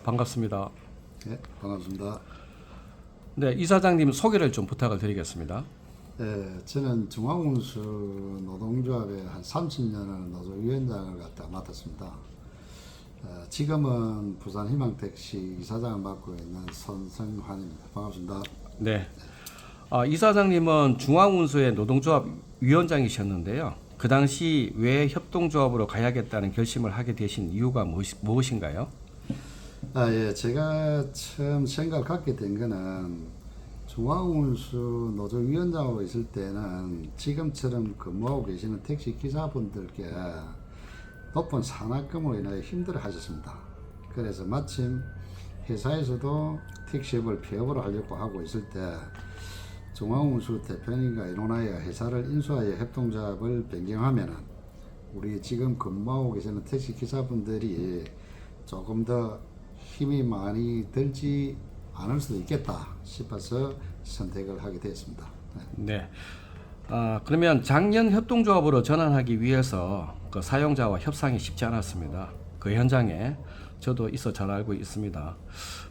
반갑습니다. 네, 반갑습니다. 네, 이사장님 소개를 좀 부탁을 드리겠습니다. 네, 저는 중앙운수 노동조합의 한 30년을 노조위원장을 갖다 맡았습니다. 지금은 부산 희망택시 이사장을 맡고 있는 손성환입니다. 반갑습니다. 네, 이사장님은 중앙운수의 노동조합 위원장이셨는데요. 그 당시 왜 협동조합으로 가야겠다는 결심을 하게 되신 이유가 무엇인가요? 예, 제가 처음 생각을 갖게 된 거는 중앙운수 노조위원장으로 있을 때는 지금처럼 근무하고 계시는 택시 기사분들께 높은 산학금으로 인하여 힘들어 하셨습니다. 그래서 마침 회사에서도 택시업을 폐업을 하려고 하고 있을 때 중앙운수 대표님과 의논하여 회사를 인수하여 협동조합을 변경하면은 우리 지금 근무하고 계시는 택시 기사분들이 조금 더 힘이 많이 들지 않을 수도 있겠다 싶어서 선택을 하게 되었습니다. 네. 그러면 작년 협동조합으로 전환하기 위해서 그 사용자와 협상이 쉽지 않았습니다. 그 현장에 저도 있어 잘 알고 있습니다.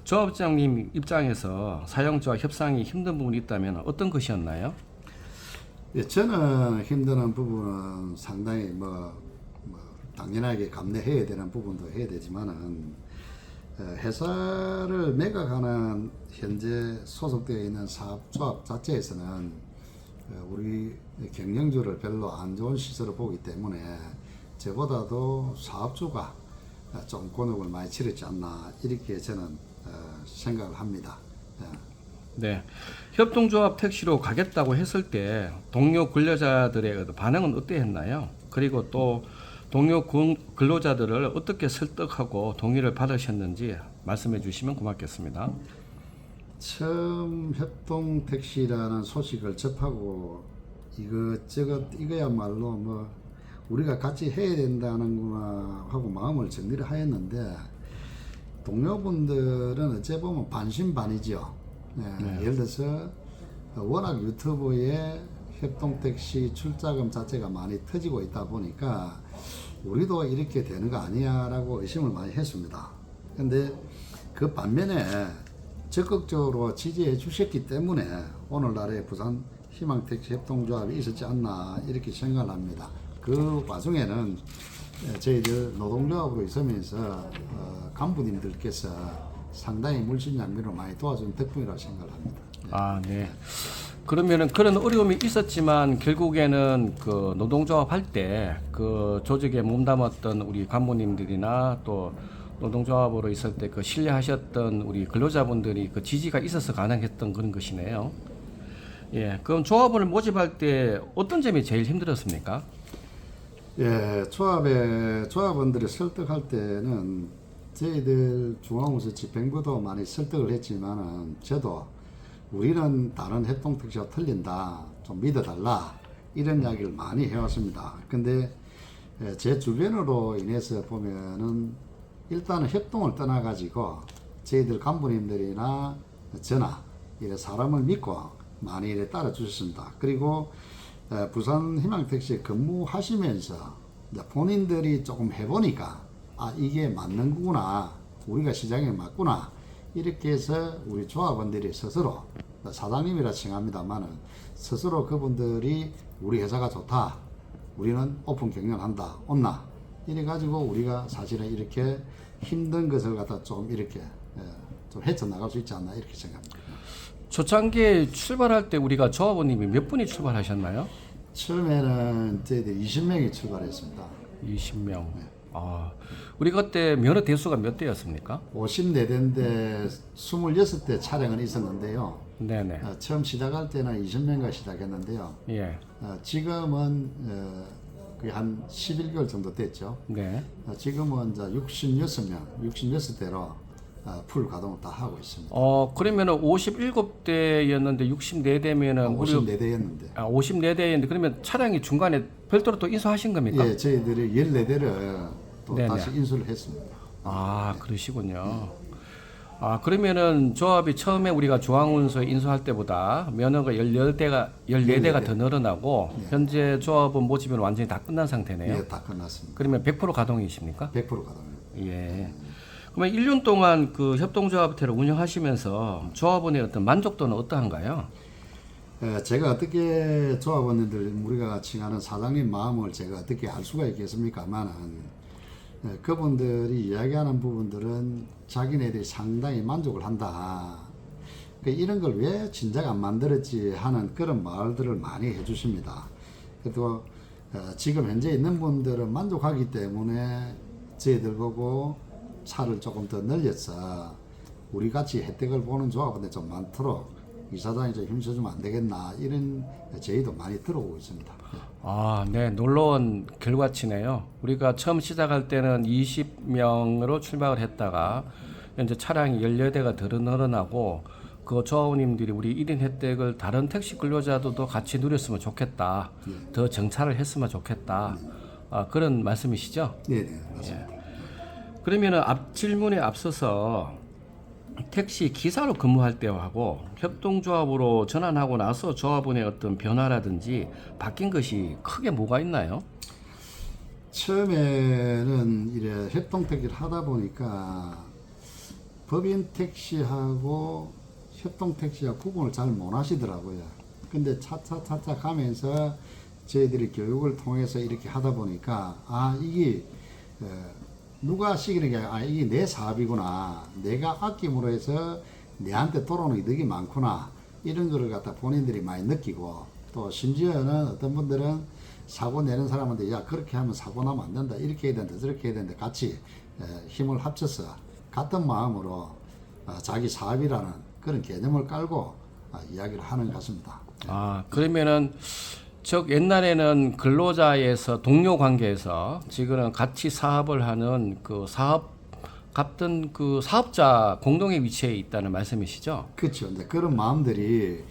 조합장님 입장에서 사용자와 협상이 힘든 부분이 있다면 어떤 것이었나요? 예, 저는 힘드는 부분은 상당히 당연하게 감내해야 되는 부분도 해야 되지만은 회사를 매각하는 현재 소속되어 있는 사업조합 자체에서는 우리 경영주를 별로 안 좋은 시설을 보기 때문에 저보다도 사업주가 좀 곤혹을 많이 치렀지 않나 이렇게 저는 생각을 합니다. 네. 협동조합 택시로 가겠다고 했을 때 동료 근로자들의 반응은 어땠나요? 그리고 또 동료 근로자들을 어떻게 설득하고 동의를 받으셨는지 말씀해 주시면 고맙겠습니다. 처음 협동택시라는 소식을 접하고 이거야말로 우리가 같이 해야 된다는구나 하고 마음을 정리를 하였는데 동료분들은 어째 보면 반신반의죠. 네. 예를 들어서 워낙 유튜브에 협동택시 출자금 자체가 많이 터지고 있다 보니까 우리도 이렇게 되는 거 아니야 라고 의심을 많이 했습니다. 근데 그 반면에 적극적으로 지지해 주셨기 때문에 오늘날의 부산 희망택시 협동조합이 있었지 않나 이렇게 생각을 합니다. 그 과정에는 저희들 노동조합으로 있으면서 간부님들께서 상당히 물심양면으로 많이 도와준 덕분이라고 생각을 합니다. 네. 그러면은 그런 어려움이 있었지만 결국에는 그 노동조합 할 때 그 조직에 몸담았던 우리 간부님들이나 또 노동조합으로 있을 때 그 신뢰하셨던 우리 근로자분들이 그 지지가 있어서 가능했던 그런 것이네요. 예, 그럼 조합원을 모집할 때 어떤 점이 제일 힘들었습니까? 예, 조합원들을 설득할 때는 저희들 중앙운수 집행부도 많이 설득을 했지만은 저도 우리는 다른 협동택시와 틀린다, 좀 믿어달라 이런 이야기를 많이 해왔습니다. 근데 제 주변으로 인해서 보면은 일단은 협동을 떠나가지고 저희들 간부님들이나 저나 이래 사람을 믿고 많이 이래 따라주셨습니다. 그리고 부산 희망택시에 근무하시면서 본인들이 조금 해보니까 이게 맞는 거구나, 우리가 시장에 맞구나 이렇게 해서 우리 조합원들이 스스로 사장님이라 칭합니다만은 스스로 그분들이 우리 회사가 좋다, 우리는 오픈 경영한다, 온나 이래 가지고 우리가 사실은 이렇게 힘든 것을 갖다 좀 이렇게 좀 헤쳐나갈 수 있지 않나 이렇게 생각합니다. 초창기에 출발할 때 우리가 조합원님이 몇 분이 출발하셨나요? 처음에는 저희들 20명이 출발했습니다. 20명. 우리 그때 면허 대수가 몇 대였습니까? 54대인데 26대 차량은 있었는데요. 네네. 처음 시작할 때는 20명과 시작했는데요. 예. 지금은 거의 한 11개월 정도 됐죠. 네. 지금은 이제 66명, 66대로 풀 가동을 다 하고 있습니다. 그러면은 57대였는데 64대면은 54대였는데. 54대였는데 그러면 차량이 중간에 별도로 또 인수하신 겁니까? 예, 저희들이 14대를 또 네네. 다시 인수를 했습니다. 그러시군요. 그러면은 조합이 처음에 우리가 중앙운수에 인수할 때보다 면허가 14대가 더 늘어나고 현재 조합은 모집은 완전히 다 끝난 상태네요. 예, 다 끝났습니다. 그러면 100% 가동이십니까? 100% 가동입니다. 예. 그러면 1년 동안 그 협동조합회를 운영하시면서 조합원의 어떤 만족도는 어떠한가요? 제가 어떻게 조합원들 우리가 칭하는 사장님 마음을 제가 어떻게 알 수가 있겠습니까만은 그분들이 이야기하는 부분들은 자기네들이 상당히 만족을 한다. 이런 걸 왜 진작 안 만들었지 하는 그런 말들을 많이 해주십니다. 그래도 지금 현재 있는 분들은 만족하기 때문에 저희들 보고 차를 조금 더 늘려서 우리 같이 혜택을 보는 조합원들 좀 많도록 이사장이 좀 힘써주면 안 되겠나 이런 제의도 많이 들어오고 있습니다. 아, 네, 놀라운 결과치네요. 우리가 처음 시작할 때는 20명으로 출발을 했다가 현재 차량이 14대가 더 늘어나고 그 조합원님들이 우리 1인 혜택을 다른 택시 근로자들도 같이 누렸으면 좋겠다. 더 정찰을 했으면 좋겠다. 아, 그런 말씀이시죠? 네네 맞습니다. 그러면은 앞 질문에 앞서서 택시 기사로 근무할 때하고 협동조합으로 전환하고 나서 조합원의 어떤 변화라든지 바뀐 것이 크게 뭐가 있나요? 처음에는 이래 협동택시를 하다 보니까 법인 택시하고 협동택시와 구분을 잘 못 하시더라고요. 근데 차차 가면서 저희들이 교육을 통해서 이렇게 하다 보니까 이게 누가 시키는 게 이게 내 사업이구나. 내가 아낌으로 해서 내한테 돌아오는 이득이 많구나. 이런 거를 갖다 본인들이 많이 느끼고 또 심지어는 어떤 분들은 사고 내는 사람한테 야 그렇게 하면 사고 나면 안 된다. 이렇게 해야 된다. 저렇게 해야 된다. 같이 힘을 합쳐서 같은 마음으로 자기 사업이라는 그런 개념을 깔고 이야기를 하는 것 같습니다. 아, 그러면은 즉 옛날에는 근로자에서 동료 관계에서 지금은 같이 사업을 하는 그 사업 같은 그 사업자 공동의 위치에 있다는 말씀이시죠? 그렇죠. 근데 그런 마음들이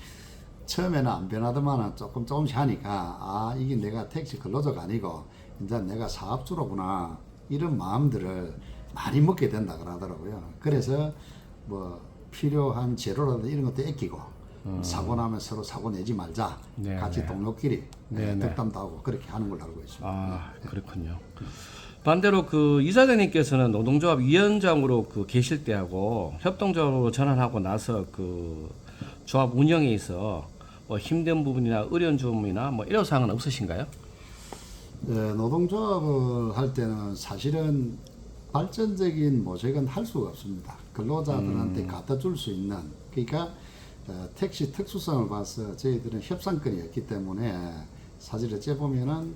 처음에는 안 변하더만은 조금씩 하니까 이게 내가 택시 근로자가 아니고 이제 내가 사업주로구나 이런 마음들을 많이 먹게 된다 그러더라고요. 그래서 뭐 필요한 재료라든지 이런 것도 아끼고 사고 나면 서로 사고 내지 말자. 네, 같이 네. 동료끼리 네, 네. 덕담도 하고 그렇게 하는 걸로 알고 있습니다. 아, 그렇군요. 반대로 그 이사장님께서는 노동조합 위원장으로 그 계실 때하고 협동조합으로 전환하고 나서 그 조합 운영에 있어 뭐 힘든 부분이나 어려운 점이나 뭐 이런 사항은 없으신가요? 노동조합을 할 때는 사실은 발전적인 모색은 할 수가 없습니다. 근로자들한테 갖다 줄 수 있는 그러니까 택시 특수성을 봐서 저희들은 협상권이었기 때문에 사실 어째 보면은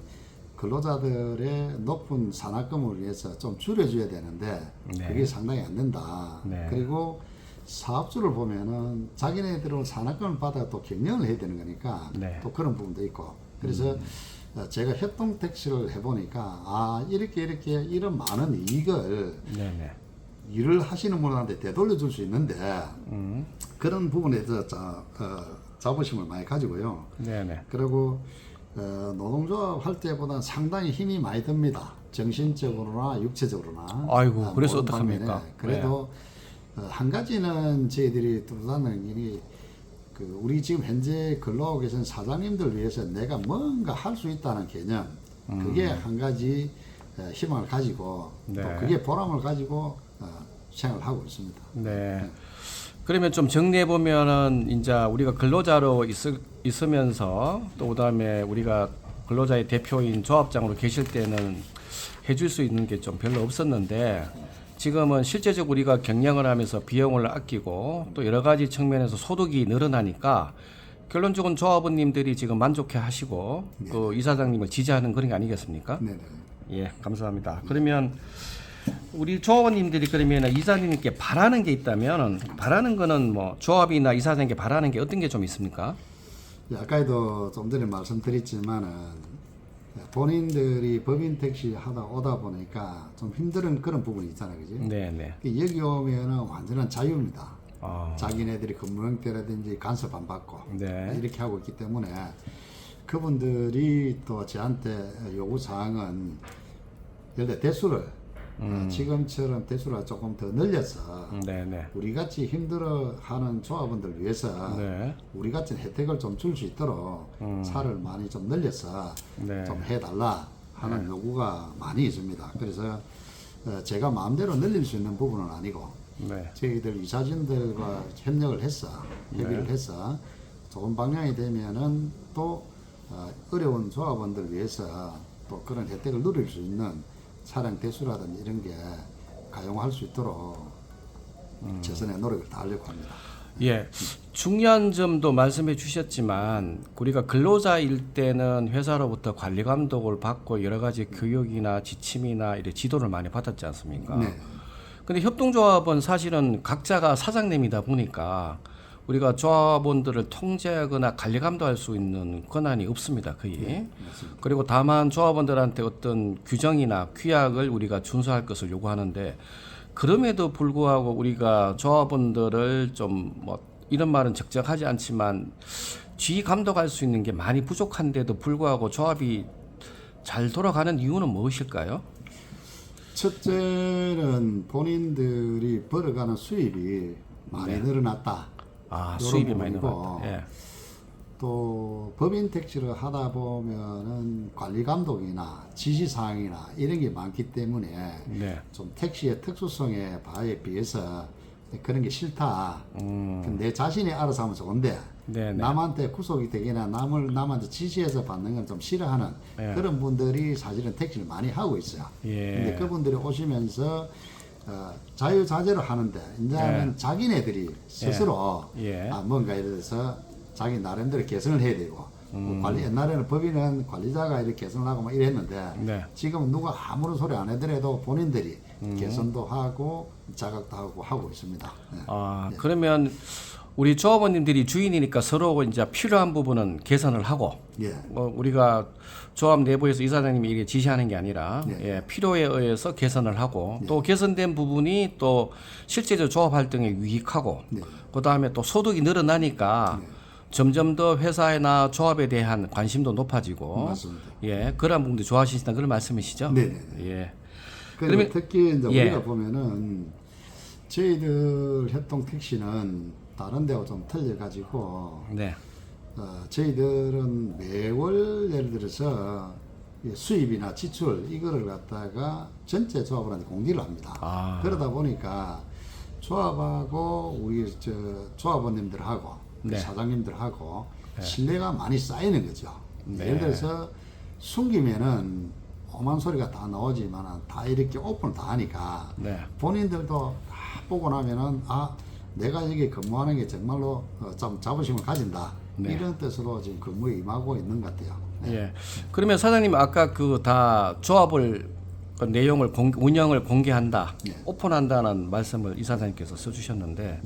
근로자들의 높은 산학금을 위해서 좀 줄여줘야 되는데 네. 그게 상당히 안 된다. 네. 그리고 사업주를 보면은 자기네들은 산학금을 받아 또 경영을 해야 되는 거니까 네. 또 그런 부분도 있고 그래서 제가 협동 택시를 해보니까 이렇게 이런 많은 이익을 네네. 일을 하시는 분한테 되돌려 줄 수 있는데 그런 부분에 대해서 자부심을 많이 가지고요. 네네. 그리고 노동조합 할 때보다 상당히 힘이 많이 듭니다. 정신적으로나 육체적으로나. 아이고, 그래서 모든 어떡합니까? 방면에. 그래도 한 가지는 저희들이 뚜렷한 일이 우리 지금 현재 근로하고 계신 사장님들 위해서 내가 뭔가 할 수 있다는 개념 그게 한 가지 희망을 가지고 네. 또 그게 보람을 가지고 생활을 하고 있습니다. 네. 그러면 좀 정리해 보면은 이제 우리가 근로자로 있으면서 또 그다음에 우리가 근로자의 대표인 조합장으로 계실 때는 해줄 수 있는 게 좀 별로 없었는데 지금은 실제적으로 우리가 경영을 하면서 비용을 아끼고 또 여러 가지 측면에서 소득이 늘어나니까 결론적으로 조합원님들이 지금 만족해 하시고 그 이사장님을 지지하는 그런 게 아니겠습니까? 네네. 예, 감사합니다. 그러면 우리 조합원님들이 그러면 이사장님께 바라는 게 있다면 바라는 거는 뭐 조합이나 이사장님께 바라는 게 어떤 게 좀 있습니까? 아까도 좀 전에 말씀드렸지만은 본인들이 법인 택시 하다 오다 보니까 좀 힘든 그런 부분이 있잖아요, 그지? 네네. 여기 오면은 완전한 자유입니다. 아, 자기네들이 근무형 때라든지 간섭 안 받고 네. 이렇게 하고 있기 때문에 그분들이 또 저한테 요구 사항은 예를 들어 대수를 지금처럼 대수를 조금 더 늘려서 네네. 우리 같이 힘들어하는 조합원들 위해서 네. 우리 같은 혜택을 좀 줄 수 있도록 차를 많이 좀 늘려서 네. 좀 해달라 하는 요구가 많이 있습니다. 그래서 제가 마음대로 늘릴 수 있는 부분은 아니고 네. 저희들 이사진들과 협력을 해서 협의를 해서 좋은 방향이 되면은 또 어려운 조합원들 위해서 또 그런 혜택을 누릴 수 있는 차량 대수라든지 이런 게 가용할 수 있도록 최선의 노력을 다하려고 합니다. 예, 중요한 점도 말씀해 주셨지만 우리가 근로자일 때는 회사로부터 관리 감독을 받고 여러 가지 교육이나 지침이나 이런 지도를 많이 받았지 않습니까? 네. 근데 협동조합은 사실은 각자가 사장님이다 보니까 우리가 조합원들을 통제하거나 관리 감독할 수 있는 권한이 없습니다, 거의. 그리고 다만 조합원들한테 어떤 규정이나 규약을 우리가 준수할 것을 요구하는데 그럼에도 불구하고 우리가 조합원들을 좀 뭐 이런 말은 적절하지 않지만 지휘 감독할 수 있는 게 많이 부족한데도 불구하고 조합이 잘 돌아가는 이유는 무엇일까요? 첫째는 본인들이 벌어가는 수입이 많이 늘어났다. 아, 요런 수입이 많이 부분이고, 늘어났다. 예. 또 법인 택시를 하다 보면은 관리 감독이나 지시 사항이나 이런 게 많기 때문에 네. 좀 택시의 특수성에 바에 비해서 그런 게 싫다. 내 자신이 알아서 하면 좋은데 네, 네. 남한테 구속이 되거나 남한테 지시해서 받는 건 좀 싫어하는 예. 그런 분들이 사실은 택시를 많이 하고 있어요. 예. 근데 그분들이 오시면서 자유자재로 하는데 이제는 자기네들이 스스로 예. 뭔가 예를 들어서 자기 나름대로 개선을 해야 되고 뭐 관리 옛날에는 법인은 관리자가 이렇게 개선을 하고 막 이랬는데 네. 지금은 누가 아무런 소리 안 하더라도 본인들이 개선도 하고 자각도 하고 있습니다. 네. 아, 그러면 우리 조합원님들이 주인이니까 서로 이제 필요한 부분은 개선을 하고 예. 우리가 조합 내부에서 이사장님이 이게 지시하는 게 아니라 네. 예, 필요에 의해서 개선을 하고 또 개선된 부분이 또 실제로 조합 활동에 유익하고 네. 그다음에 또 소득이 늘어나니까 점점 더 회사나 조합에 대한 관심도 높아지고 맞습니다. 예, 그런 부분도 좋아하시다 그런 말씀이시죠? 네네. 예. 그러면 특히 이제 예. 우리가 보면은 저희들 협동 택시는 다른 데와 좀 틀려가지고 네. 저희들은 매월 예를 들어서 이 수입이나 지출 이거를 갖다가 전체 조합원한테 공지를 합니다. 아. 그러다 보니까 조합하고 우리 조합원님들하고 네. 사장님들하고 신뢰가 많이 쌓이는 거죠. 네. 예를 들어서 숨기면은 오만 소리가 다 나오지만 다 이렇게 오픈을 다 하니까 네. 본인들도 다 보고 나면은 내가 여기 근무하는 게 정말로 좀 자부심을 가진다. 네. 이런 뜻으로 지금 근무에 임하고 있는 것 같아요. 네. 예. 그러면 사장님 아까 그 다 조합을 그 내용을 운영을 공개한다, 네. 오픈한다는 말씀을 이사장님께서 써주셨는데,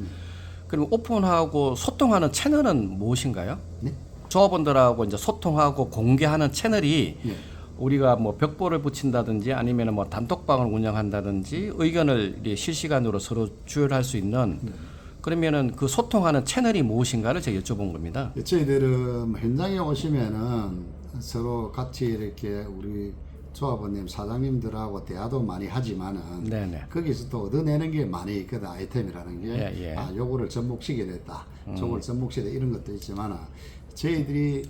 그럼 오픈하고 소통하는 채널은 무엇인가요? 네? 조합원들하고 이제 소통하고 공개하는 채널이 예. 우리가 뭐 벽보를 붙인다든지 아니면 뭐 단톡방을 운영한다든지 의견을 이제 실시간으로 서로 주혈할 수 있는 그러면은 그 소통하는 채널이 무엇인가를 제가 여쭤본 겁니다. 저희들은 현장에 오시면은 서로 같이 이렇게 우리 조합원님, 사장님들하고 대화도 많이 하지만은 네네. 거기서 또 얻어내는 게 많이 있거든. 아이템이라는 게 예, 예. 요거를 접목시켜냈다, 저걸 접목시켰다 이런 것도 있지만은 저희들이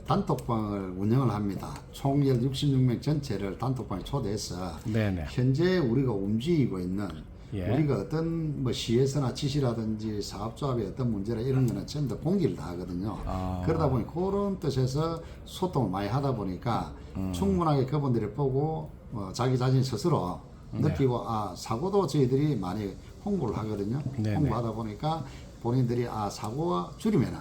단톡방을 운영을 합니다. 총 66명 전체를 단톡방에 초대해서 네네. 현재 우리가 움직이고 있는 예. 우리가 어떤 뭐 시에서나 지시라든지 사업조합의 어떤 문제나 이런 거는 전부 다 공개를 다 하거든요. 그러다 보니 그런 뜻에서 소통을 많이 하다 보니까 충분하게 그분들이 보고 자기 자신 스스로 느끼고 사고도 저희들이 많이 홍보를 하거든요. 네네. 홍보하다 보니까 본인들이 사고가 줄이면은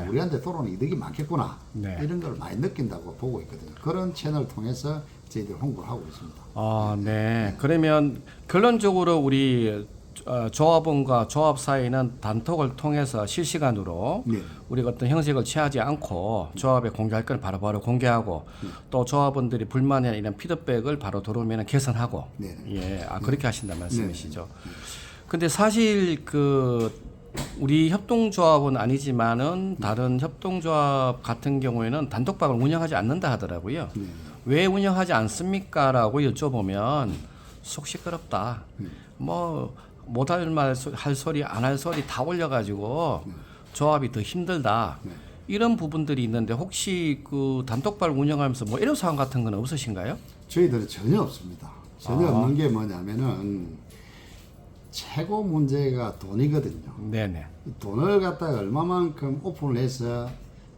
우리한테 돌아오는 이득이 많겠구나. 네. 이런 걸 많이 느낀다고 보고 있거든요. 그런 채널을 통해서 저희들이 홍보를 하고 있습니다. 아, 네. 그러면 결론적으로 우리 조합원과 조합 사이는 단톡을 통해서 실시간으로 네. 우리가 어떤 형식을 취하지 않고 조합에 공개할 건 바로바로 공개하고 또 조합원들이 불만이나 이런 피드백을 바로 들어오면 개선하고 네. 예, 그렇게 하신다 말씀이시죠. 근데 사실 우리 협동조합은 아니지만은 다른 협동조합 같은 경우에는 단톡방을 운영하지 않는다 하더라고요. 왜 운영하지 않습니까라고 여쭤보면 속 시끄럽다. 뭐 못할 말 할 소리 안 할 소리 다 올려가지고 조합이 더 힘들다. 이런 부분들이 있는데 혹시 그 단톡방 운영하면서 뭐 애로사항 같은 건 없으신가요? 저희들은 전혀 없습니다. 전혀 없는 게 뭐냐면은 최고 문제가 돈이거든요. 네네. 이 돈을 갖다가 얼마만큼 오픈을 해서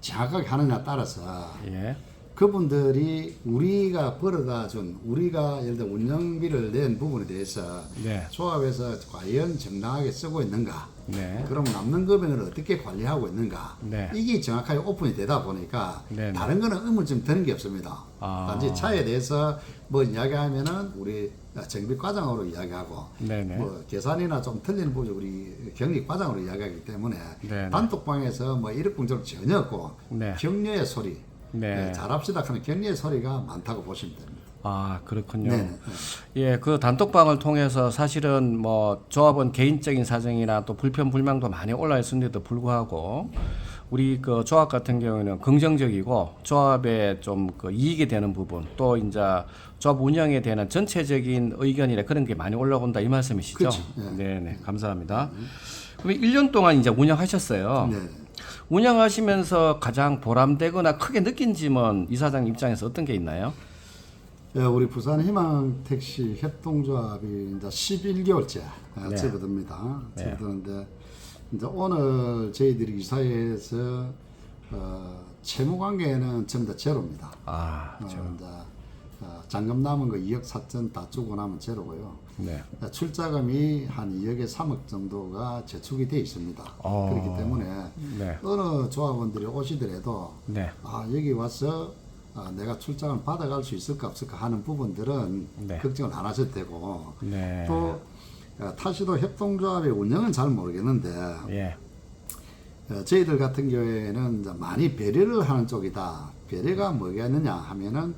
정확하게 하느냐 따라서 예. 그분들이 우리가 벌어다 준 우리가 예를 들어 운영비를 낸 부분에 대해서 네. 조합에서 과연 정당하게 쓰고 있는가, 네. 그럼 남는 금액을 어떻게 관리하고 있는가, 네. 이게 정확하게 오픈이 되다 보니까 네. 다른 거는 의문점 드는 게 없습니다. 아. 단지 차에 대해서 뭐 이야기하면은 우리 정비 과장으로 이야기하고 네네. 뭐 계산이나 좀 틀리는 부분 우리 경리 과장으로 이야기하기 때문에 네네. 단톡방에서 뭐 이력 공적 전혀 없고 네. 격려의 소리, 네. 잘합시다 하는 격려의 소리가 많다고 보시면 됩니다. 아, 그렇군요. 네. 예, 그 단톡방을 통해서 사실은 뭐 조합원 개인적인 사정이나 또 불편 불만도 많이 올라 있었는데도 불구하고 우리 그 조합 같은 경우에는 긍정적이고 조합에 좀 그 이익이 되는 부분 또 이제 조합 운영에 대한 전체적인 의견이나 그런 게 많이 올라온다 이 말씀이시죠? 그렇죠. 네, 네. 감사합니다. 그럼 1년 동안 이제 운영하셨어요. 네. 운영하시면서 가장 보람되거나 크게 느낀 점은 이사장 입장에서 어떤 게 있나요? 우리 부산 희망택시 협동조합이 이제 11개월째 네. 접어듭니다. 네. 접어드는데 이제 오늘 저희들이 이사회에서 채무 관계는 전부 다 제로입니다. 아, 이제 잔금 남은 거 2억 4천 다 주고 나면 제로고요. 네. 출자금이 한 2억에 3억 정도가 저축이 돼 있습니다. 그렇기 때문에 네. 어느 조합원들이 오시더라도 네. 여기 와서 내가 출장을 받아갈 수 있을까 없을까 하는 부분들은 네. 걱정을 안 하셔도 되고 네. 또 타시도 협동조합의 운영은 잘 모르겠는데 예. 저희들 같은 경우에는 이제 많이 배려를 하는 쪽이다. 배려가 뭐겠느냐 하면은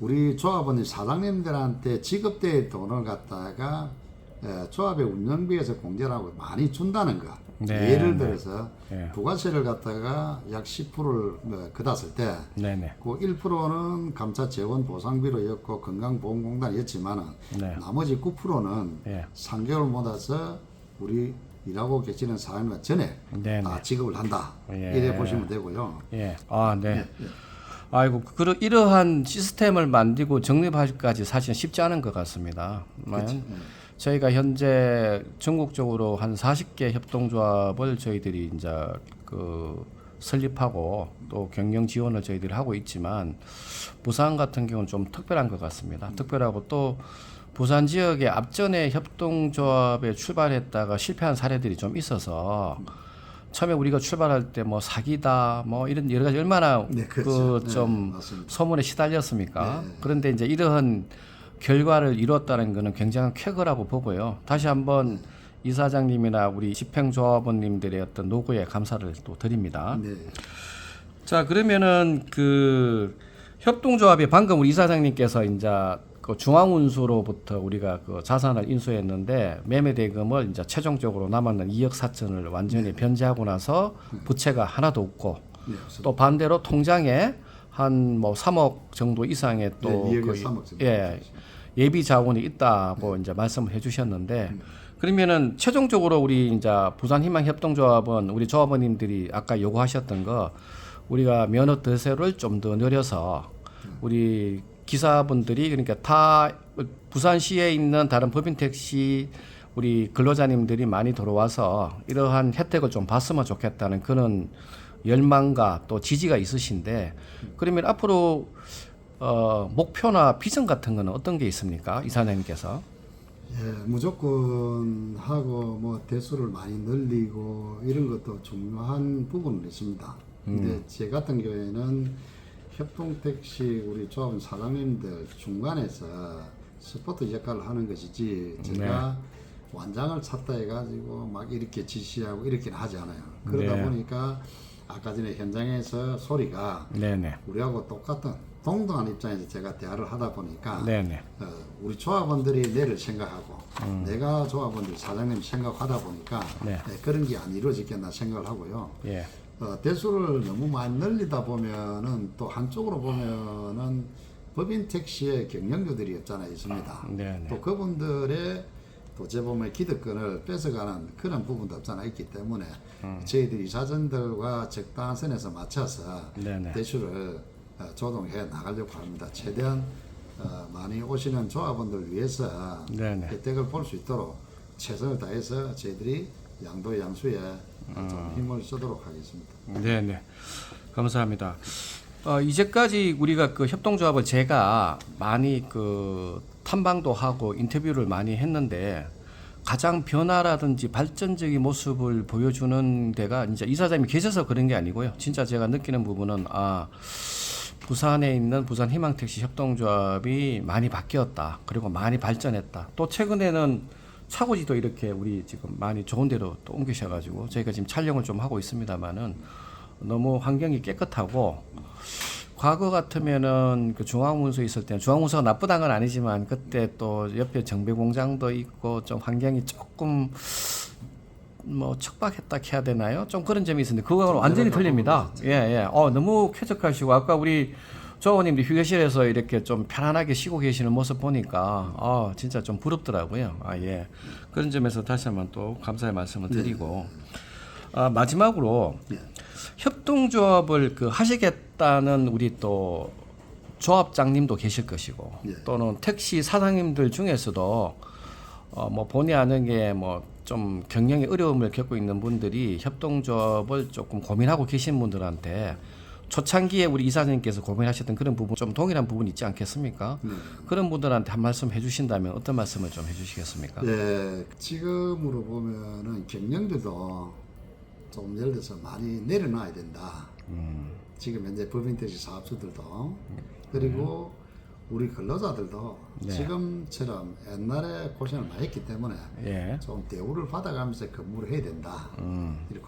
우리 조합원 사장님들한테 지급될 돈을 갖다가 조합의 운영비에서 공제를 하고 많이 준다는 거. 네, 예를 네. 들어서 네. 부가세를 갖다가 약 10%를 걷었을 때 네네. 그 1%는 감사 재원 보상비로였고 건강보험공단이었지만은 네. 나머지 9%는 예. 3개월 못해서 우리 일하고 계시는 사람과 전에 네네. 지급을 한다. 예. 이래 보시면 되고요. 예. 아, 네. 아이고, 이러한 시스템을 만들고 정립하기까지 사실 쉽지 않은 것 같습니다. 저희가 현재 전국적으로 한 40개 협동조합을 저희들이 이제 그 설립하고 또 경영 지원을 저희들이 하고 있지만 부산 같은 경우는 좀 특별한 것 같습니다. 특별하고 또 부산 지역의 앞전에 협동조합에 출발했다가 실패한 사례들이 좀 있어서 처음에 우리가 출발할 때 뭐 사기다 뭐 이런 여러 가지 얼마나 네, 그렇죠. 그 좀 맞습니다. 소문에 시달렸습니까? 네. 그런데 이제 이러한 결과를 이뤘다는 것은 굉장한 쾌거라고 보고요. 다시 한번 이사장님이나 우리 집행조합원님들의 어떤 노고에 감사를 또 드립니다. 네. 자, 그러면은 그 협동조합이 방금 우리 이사장님께서 이제 그 중앙운수로부터 우리가 그 자산을 인수했는데 매매 대금을 이제 최종적으로 남았는 2억 4천을 완전히 변제하고 나서 부채가 하나도 없고 네, 또 반대로 통장에 한 뭐 3억 정도 이상의 또 네, 2억에 그 3억 정도. 예비 자원이 있다고 이제 말씀을 해주셨는데 그러면은 최종적으로 우리 이제 부산희망협동조합은 우리 조합원님들이 아까 요구하셨던 거 우리가 면허 대세를 좀 더 늘려서 우리 기사분들이 그러니까 타 부산시에 있는 다른 법인 택시 우리 근로자님들이 많이 들어와서 이러한 혜택을 좀 봤으면 좋겠다는 그런 열망과 또 지지가 있으신데 그러면 앞으로 목표나 비전 같은 거는 어떤 게 있습니까? 이사장님께서? 예, 무조건 하고 뭐 대수를 많이 늘리고 이런 것도 중요한 부분은 있습니다. 근데 제 같은 경우에는 협동택시 우리 조합원 사장님들 중간에서 서포트 역할을 하는 것이지 제가 완장을 찾다 해가지고 막 이렇게 지시하고 이렇게는 하지 않아요. 그러다 네. 보니까 아까 전에 현장에서 소리가 네네. 우리하고 똑같은 동등한 입장에서 제가 대화를 하다 보니까 네네. 우리 조합원들이 내를 생각하고 내가 조합원들 사장님 생각하다 보니까 네. 그런 게 안 이루어지겠나 생각을 하고요. 예. 대수를 너무 많이 늘리다 보면은 또 한쪽으로 보면은 법인 택시의 경영료들이 없잖아요, 있습니다. 네네. 또 그분들의 또 재범의 기득권을 뺏어가는 그런 부분도 없잖아 있기 때문에 저희들이 이사장들과 적당한 선에서 맞춰서 네네. 대수를 조정해 나가려고 합니다. 최대한 많이 오시는 조합원들 위해서 네네. 혜택을 볼 수 있도록 최선을 다해서 저희들이 양도 양수에 좀 힘을 쓰도록 하겠습니다. 네네. 감사합니다. 이제까지 우리가 그 협동조합을 제가 많이 그 탐방도 하고 인터뷰를 많이 했는데 가장 변화라든지 발전적인 모습을 보여주는 데가 이제 이사장님이 계셔서 그런 게 아니고요. 진짜 제가 느끼는 부분은 부산에 있는 부산 희망택시 협동조합이 많이 바뀌었다. 그리고 많이 발전했다. 또 최근에는 차고지도 이렇게 우리 지금 많이 좋은 데로 또 옮기셔가지고 저희가 지금 촬영을 좀 하고 있습니다만은 너무 환경이 깨끗하고 과거 같으면은 그 중앙운수 있을 때는 중앙운수가 나쁘다는 건 아니지만 그때 또 옆에 정비공장도 있고 좀 환경이 조금 뭐 척박했다 해야 되나요? 좀 그런 점이 있었는데 그거는 완전히 틀립니다. 예. 너무 쾌적하시고 아까 우리 조원님도 휴게실에서 이렇게 좀 편안하게 쉬고 계시는 모습 보니까 진짜 좀 부럽더라고요. 예. 그런 점에서 다시 한번 또 감사의 말씀을 드리고 마지막으로 협동조합을 그 하시겠다는 우리 또 조합장님도 계실 것이고 또는 택시 사장님들 중에서도 뭐 본의 아니게 뭐 좀 경영에 어려움을 겪고 있는 분들이 협동조합을 조금 고민하고 계신 분들한테 초창기에 우리 이사장님께서 고민하셨던 그런 부분 좀 동일한 부분이 있지 않겠습니까? 그런 분들한테 한 말씀 해주신다면 어떤 말씀을 좀 해주시겠습니까? 예, 지금으로 보면은 경영들도 좀 예를 들어서 많이 내려놔야 된다. 지금 현재 법인택시 사업주들도 그리고 우리 근로자들도 지금처럼 옛날에 고생을 많이 했기 때문에 좀 대우를 받아가면서 근무를 해야 된다. 이렇게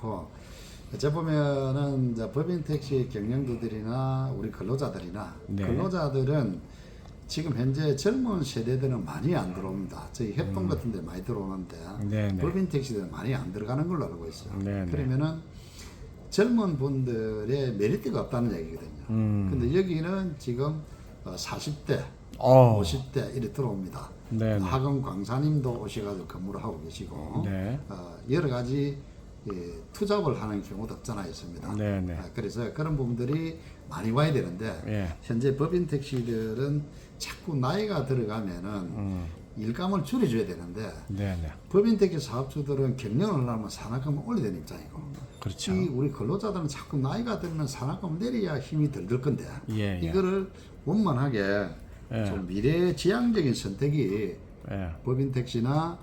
어째 보면은 이제 법인택시 경영주들이나 우리 근로자들이나 근로자들은 지금 현재 젊은 세대들은 많이 안 들어옵니다. 저희 협동 같은 데 많이 들어오는데 법인택시들은 많이 안 들어가는 걸로 알고 있어요. 그러면은 젊은 분들의 메리트가 없다는 얘기거든요. 근데 여기는 지금 40대, 50대 이렇게 들어옵니다. 하금 광사님도 오셔가지고 근무를 하고 계시고 여러 가지 투잡을 하는 경우도 없잖아 있습니다. 그래서 그런 부분들이 많이 와야 되는데 현재 법인택시들은 자꾸 나이가 들어가면은 일감을 줄여줘야 되는데 법인택시 사업주들은 경영을 하려면 산학금을 올려야 되는 입장이고 그렇죠. 이 우리 근로자들은 자꾸 나이가 들면 산학금을 내려야 힘이 덜 들 건데 이거를 원만하게 좀 미래지향적인 선택이 법인택시나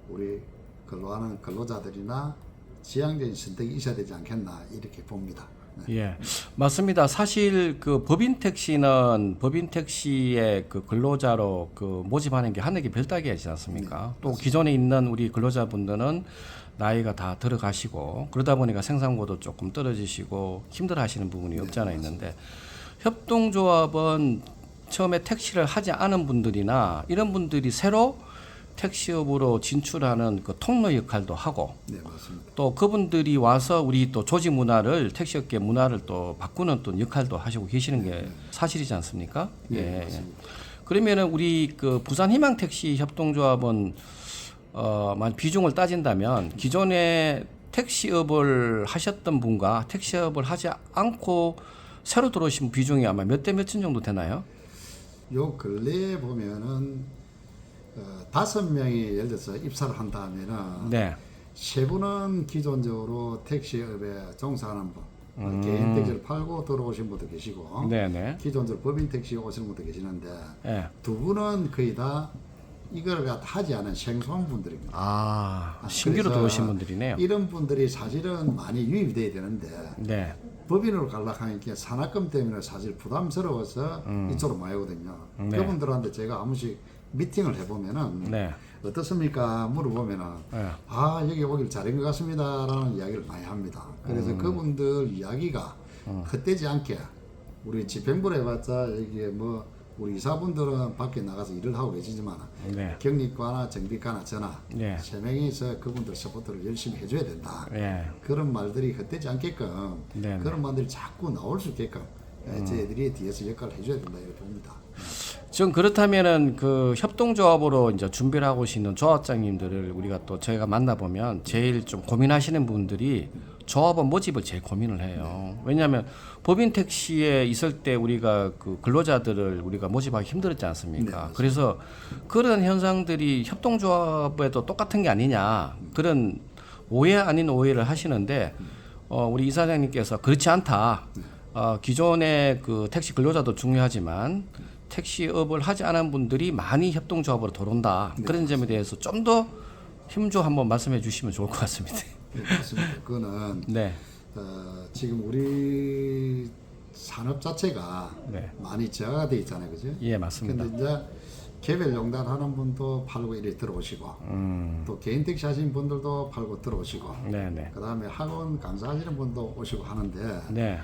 우리 근로하는 근로자들이나 지향적인 선택이 있어야 되지 않겠나 이렇게 봅니다. 예, 맞습니다. 사실 그 법인택시는 법인택시의 그 근로자로 그 모집하는 게 하늘이 별따기이지 않습니까? 또 기존에 있는 우리 근로자분들은 나이가 다 들어가시고 그러다 보니까 생산고도 조금 떨어지시고 힘들어하시는 부분이 없지 않아 있는데 협동조합은 처음에 택시를 하지 않은 분들이나 이런 분들이 새로 택시업으로 진출하는 그 통로 역할도 하고 맞습니다. 또 그분들이 와서 우리 또 조직 문화를 택시업계 문화를 또 바꾸는 또 역할도 하시고 계시는 게 사실이지 않습니까? 그러면은 우리 그 부산 희망택시 협동조합은 만 비중을 따진다면 기존에 택시업을 하셨던 분과 택시업을 하지 않고 새로 들어오신 비중이 아마 몇 대 몇천 정도 되나요? 요 근래에 보면은 5명이 예를 들어서 입사를 한다면은 3분은 기존적으로 택시업에 종사하는 분, 개인 택시를 팔고 들어오신 분도 계시고, 기존적으로 법인 택시 오시는 분도 계시는데, 2분은 거의 다 이걸 하지 않은 생소한 분들입니다. 신규로 들어오신 분들이네요. 이런 분들이 사실은 많이 유입이 돼야 되는데, 법인으로 가려하니까 산학금 때문에 사실 부담스러워서 이쪽으로 많이 오거든요. 그분들한테 제가 한 번씩 미팅을 해보면은 어떻습니까? 물어보면은 여기 오길 잘한 것 같습니다 라는 이야기를 많이 합니다. 그래서 그분들 이야기가 헛되지 않게 우리 집행부를 해봤자 여기에 뭐 우리 이사분들은 밖에 나가서 일을 하고 계시지만 경리과나 정비과나 저나 3명이서 그분들 서포트를 열심히 해줘야 된다. 그런 말들이 헛되지 않게끔 그런 말들이 자꾸 나올 수 있게끔 저희들이 뒤에서 역할을 해줘야 된다 이렇게 봅니다. 지금 그렇다면은 그 협동조합으로 이제 준비를 하고 계시는 조합장님들을 우리가 또 저희가 만나보면 제일 좀 고민하시는 분들이 조합원 모집을 제일 고민을 해요. 왜냐하면 법인 택시에 있을 때 우리가 그 근로자들을 우리가 모집하기 힘들었지 않습니까? 그래서 그런 현상들이 협동조합에도 똑같은 게 아니냐 그런 오해 아닌 오해를 하시는데 우리 이사장님께서 그렇지 않다. 기존의 그 택시 근로자도 중요하지만 택시업을 하지 않은 분들이 많이 협동조합으로 들어온다. 그런 점에 대해서 좀 더 힘줘 한번 말씀해 주시면 좋을 것 같습니다. 네, 맞습니다. 그거는 네. 지금 우리 산업 자체가 네. 많이 저하가 돼 있잖아요, 그죠? 예, 맞습니다. 근데 이제 개별 용단 하는 분도 팔고 이래 들어오시고, 또 개인 택시 하시는 분들도 팔고 들어오시고, 네네. 그다음에 학원 강사하시는 분도 오시고 하는데, 네.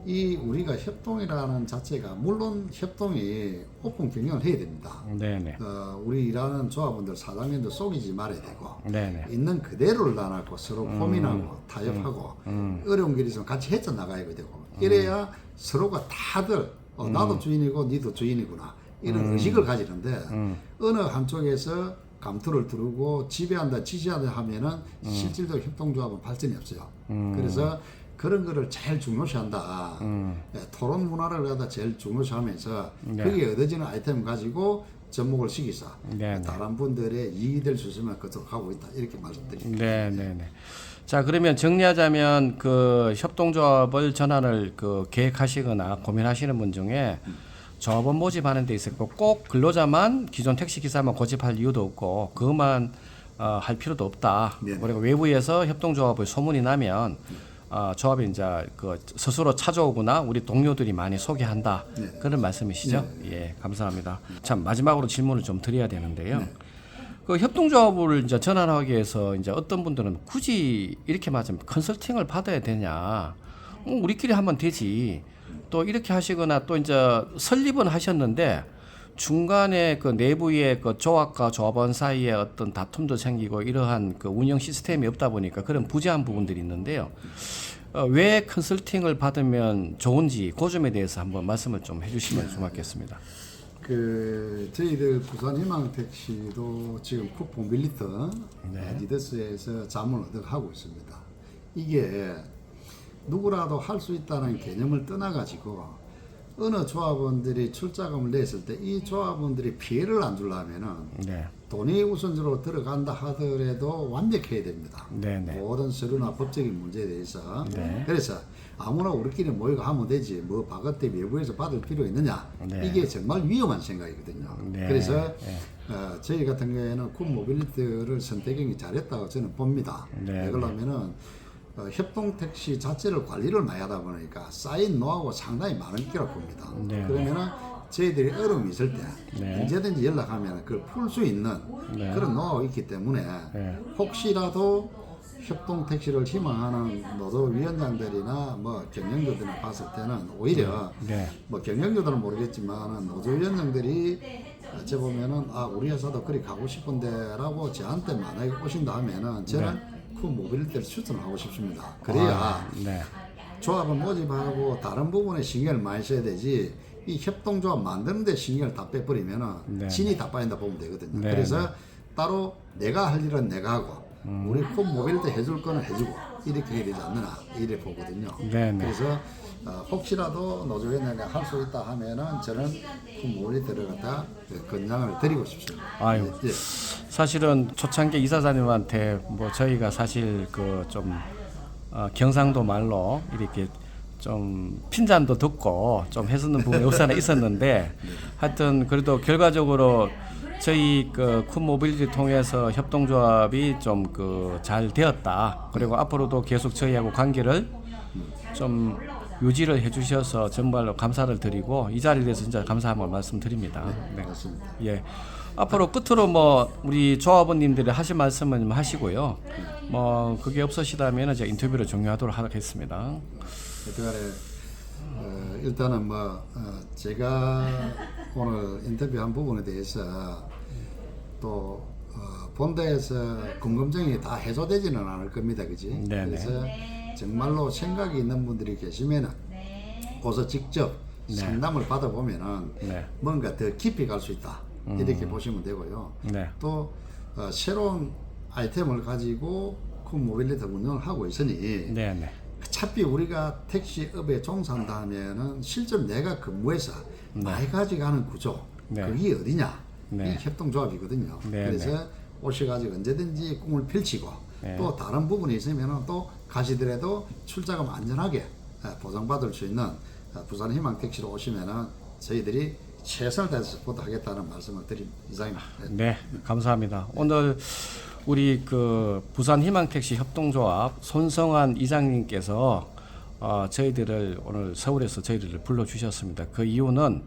이 우리가 협동이라는 자체가 물론 협동이 오픈 경영을 해야 됩니다. 네네. 우리 일하는 조합원들 사장님들 속이지 말아야 되고, 네네. 있는 그대로를 나눠고 서로 고민하고 타협하고 어려운 길이 있으면 같이 헤쳐 나가야 되고 이래야 서로가 다들 나도 주인이고 니도 주인이구나 이런 의식을 가지는데 어느 한쪽에서 감투를 두르고 지배한다 지시한다 하면은 실질적으로 협동조합은 발전이 없어요. 그래서 그런 거를 제일 중요시한다. 예, 토론 문화를 갖다 제일 중요시하면서 거기에 얻어지는 아이템 가지고 접목을 시키자. 네, 네. 다른 분들의 이익이 될 수 있으면 그쪽으로 가고 있다. 이렇게 말씀드립니다. 네네네. 자, 그러면 정리하자면 그 협동조합을 전환을 그 계획하시거나 고민하시는 분 중에 조합원 모집하는 데 있어서 꼭 근로자만 기존 택시 기사만 고집할 이유도 없고 그것만 할 필요도 없다. 네. 그리고 외부에서 협동조합을 소문이 나면 조합이 이제 그 스스로 찾아오거나 우리 동료들이 많이 소개한다. 네. 그런 말씀이시죠? 예, 감사합니다. 참 마지막으로 질문을 좀 드려야 되는데요. 그 협동조합을 이제 전환하기 위해서 이제 어떤 분들은 굳이 이렇게 말하자면 컨설팅을 받아야 되냐? 우리끼리 하면 되지. 또 이렇게 하시거나 또 이제 설립은 하셨는데 중간에 그 내부의 그 조합과 조합원 사이에 어떤 다툼도 생기고 이러한 그 운영 시스템이 없다 보니까 그런 부재한 부분들이 있는데요. 왜 컨설팅을 받으면 좋은지 그 점에 대해서 한번 말씀을 좀 해주시면 고맙겠습니다. 저희들 부산 희망택시도 지금 쿠폰빌리트 리더스에서 자문을 하고 있습니다. 이게 누구라도 할 수 있다는 개념을 떠나가지고 어느 조합원들이 출자금을 냈을 때 이 조합원들이 피해를 안 주려면은 네. 돈이 우선적으로 들어간다 하더라도 완벽해야 됩니다. 네네. 모든 서류나 법적인 문제에 대해서. 네. 그래서 아무나 우리끼리 모이고 하면 되지 뭐 바깥에 외부에서 받을 필요 있느냐. 네. 이게 정말 위험한 생각이거든요. 네. 그래서 네. 저희 같은 경우에는 굿모빌리티를 선택이 잘했다고 저는 봅니다. 네. 왜 그러냐면은 협동택시 자체를 관리를 많이 하다 보니까 쌓인 노하우가 상당히 많을 거라고 봅니다. 네. 그러면은 저희들이 어려움이 있을 때 네. 언제든지 연락하면 그걸 풀 수 있는 네. 그런 노하우가 있기 때문에 네. 혹시라도 협동택시를 희망하는 노조위원장들이나 뭐 경영자들이나 봤을 때는 오히려 네. 뭐 경영자들은 모르겠지만 노조위원장들이 어째 보면은 우리 회사도 그리 가고 싶은데라고 저한테 만약에 오신다 하면은 저는 그 모빌리티를 추천하고 싶습니다. 그래야 네. 조합을 모집하고 다른 부분에 신경을 많이 써야 되지 이 협동조합 만드는 데 신경을 다 빼버리면은 네. 진이 다 빠진다 보면 되거든요. 네. 그래서 따로 내가 할 일은 내가 하고 우리 그 모빌리티 해줄 거는 해주고 이렇게 해야 되지 않느냐 이래 보거든요. 네. 네. 그래서 혹시라도 노조위원장이 할 수 있다 하면은 저는 그 모빌리티를 갖다 권장을 드리고 싶습니다. 아유. 예. 사실은 초창기 이사장님한테 뭐 저희가 사실 그 좀 경상도 말로 이렇게 좀 핀잔도 듣고 좀 했었는 부분이 없잖아 있었는데 하여튼 그래도 결과적으로 저희 그 쿤모빌리티 통해서 협동조합이 좀 그 잘 되었다. 그리고 앞으로도 계속 저희하고 관계를 좀 유지를 해주셔서 정말로 감사를 드리고 이 자리에 대해서 진짜 감사함을 말씀드립니다. 네. 맞습니다. 예. 앞으로 끝으로 뭐 우리 조합원님들이 하실 말씀은 하시고요. 뭐 그게 없으시다면 이제 인터뷰를 종료하도록 하겠습니다. 어떡하래 일단은 제가 오늘 인터뷰한 부분에 대해서 또 본대에서 궁금증이 다 해소되지는 않을 겁니다, 그지? 네네. 그래서 정말로 생각이 있는 분들이 계시면은 어서 직접 상담을 받아보면은 네. 뭔가 더 깊이 갈 수 있다 이렇게 보시면 되고요. 네. 또 새로운 아이템을 가지고 큰 모빌리티 운영을 하고 있으니 네네. 어차피 우리가 택시업에 종사한다면은 실제 내가 근무해서 많이 가져가는 구조 네. 그게 어디냐? 네. 이 협동조합이거든요. 네, 그래서 오셔가지고 언제든지 꿈을 펼치고 네. 또 다른 부분이 있으면은 또 가시더라도 출자금 안전하게 보장받을 수 있는 부산 희망택시로 오시면은 저희들이 최선을 다해서 서포트하겠다는 말씀을 드린 이상입니다. 네, 감사합니다. 오늘 우리 그 부산 희망택시 협동조합 손성환 이장님께서 저희들을 오늘 서울에서 저희들을 불러주셨습니다. 그 이유는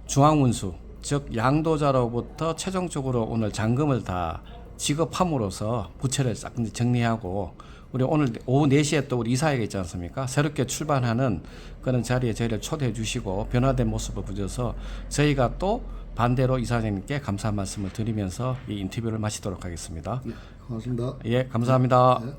중앙운수 즉 양도자로부터 최종적으로 오늘 잔금을 다 지급함으로써 부채를 싹 정리하고 우리 오늘 오후 4시에 또 우리 이사회가 있지 않습니까? 새롭게 출발하는 그런 자리에 저희를 초대해 주시고 변화된 모습을 보여서 저희가 또 반대로 이사장님께 감사 말씀을 드리면서 이 인터뷰를 마치도록 하겠습니다. 고맙습니다. 예, 감사합니다. 네.